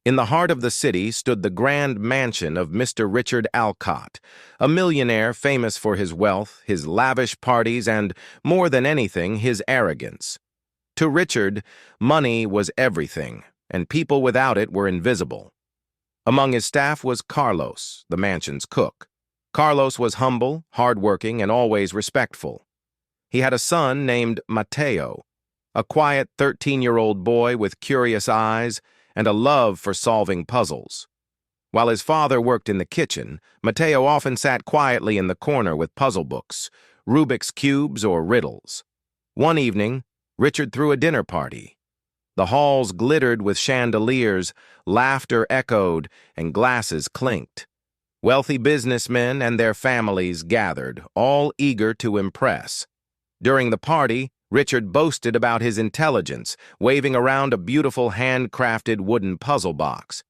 In the heart of the city stood the grand mansion of Mr. Richard Alcott, a millionaire famous for his wealth, his lavish parties, and, more than anything, his arrogance. To Richard, money was everything, and people without it were invisible. Among his staff was Carlos, the mansion's cook. Carlos was humble, hardworking, and always respectful. He had a son named Mateo, a quiet 13-year-old boy with curious eyes and a love for solving puzzles. While his father worked in the kitchen, Mateo often sat quietly in the corner with puzzle books, Rubik's cubes, or riddles. One evening, Richard threw a dinner party. The halls glittered with chandeliers, laughter echoed, and glasses clinked. Wealthy businessmen and their families gathered, all eager to impress. During the party, Richard boasted about his intelligence, waving around a beautiful handcrafted wooden puzzle box.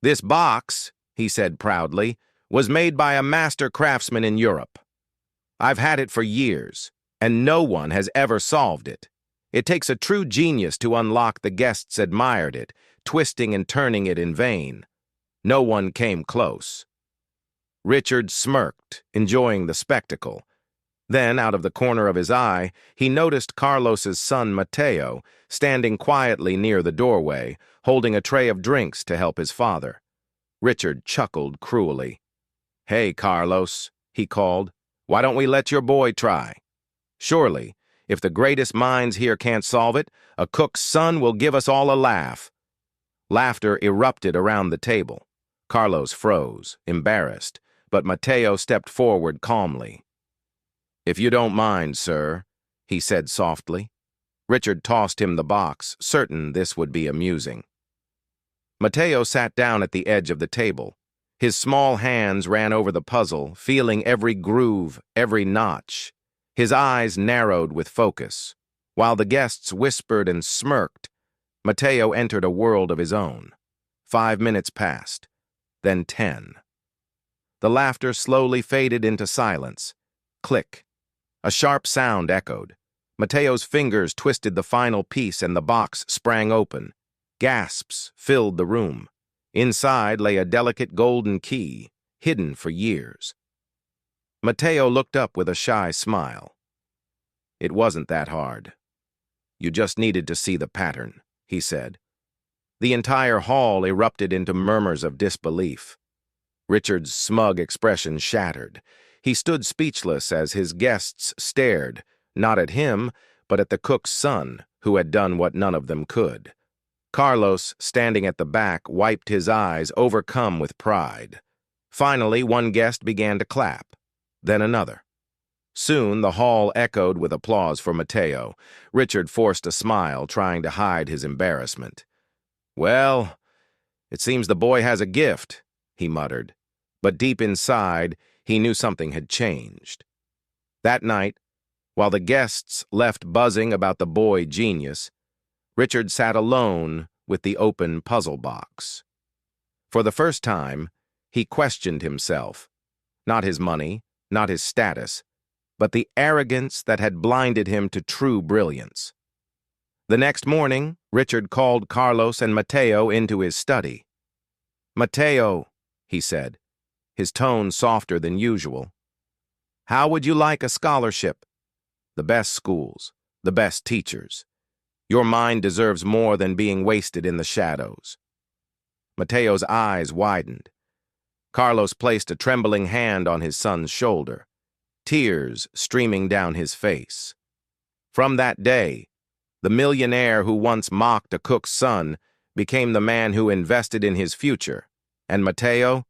"This box," he said proudly, "was made by a master craftsman in Europe. I've had it for years, and no one has ever solved it. It takes a true genius to unlock. The guests admired it, twisting and turning it in vain. No one came close." Richard smirked, enjoying the spectacle. Then, out of the corner of his eye, he noticed Carlos's son Mateo standing quietly near the doorway, holding a tray of drinks to help his father. Richard chuckled cruelly. "Hey, Carlos," he called, "why don't we let your boy try? Surely, if the greatest minds here can't solve it, a cook's son will give us all a laugh." Laughter erupted around the table. Carlos froze, embarrassed, but Mateo stepped forward calmly. "If you don't mind, sir," he said softly. Richard tossed him the box, certain this would be amusing. Mateo sat down at the edge of the table. His small hands ran over the puzzle, feeling every groove, every notch. His eyes narrowed with focus. While the guests whispered and smirked, Mateo entered a world of his own. 5 minutes passed, then 10. The laughter slowly faded into silence. Click. A sharp sound echoed. Mateo's fingers twisted the final piece and the box sprang open. Gasps filled the room. Inside lay a delicate golden key, hidden for years. Mateo looked up with a shy smile. "It wasn't that hard. You just needed to see the pattern," he said. The entire hall erupted into murmurs of disbelief. Richard's smug expression shattered. He stood speechless as his guests stared, not at him, but at the cook's son, who had done what none of them could. Carlos, standing at the back, wiped his eyes, overcome with pride. Finally, one guest began to clap, then another. Soon, the hall echoed with applause for Mateo. Richard forced a smile, trying to hide his embarrassment. "Well, it seems the boy has a gift," he muttered. But deep inside, he knew something had changed. That night, while the guests left buzzing about the boy genius, Richard sat alone with the open puzzle box. For the first time, he questioned himself. Not his money, not his status, but the arrogance that had blinded him to true brilliance. The next morning, Richard called Carlos and Mateo into his study. "Mateo," he said, his tone softer than usual, "how would you like a scholarship? The best schools, the best teachers. Your mind deserves more than being wasted in the shadows." Mateo's eyes widened. Carlos placed a trembling hand on his son's shoulder, tears streaming down his face. From that day, the millionaire who once mocked a cook's son became the man who invested in his future, and Mateo,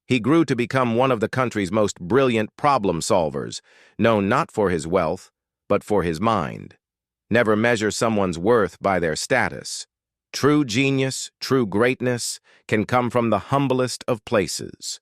he grew to become one of the country's most brilliant problem solvers, known not for his wealth, but for his mind. Never measure someone's worth by their status. True genius, true greatness can come from the humblest of places.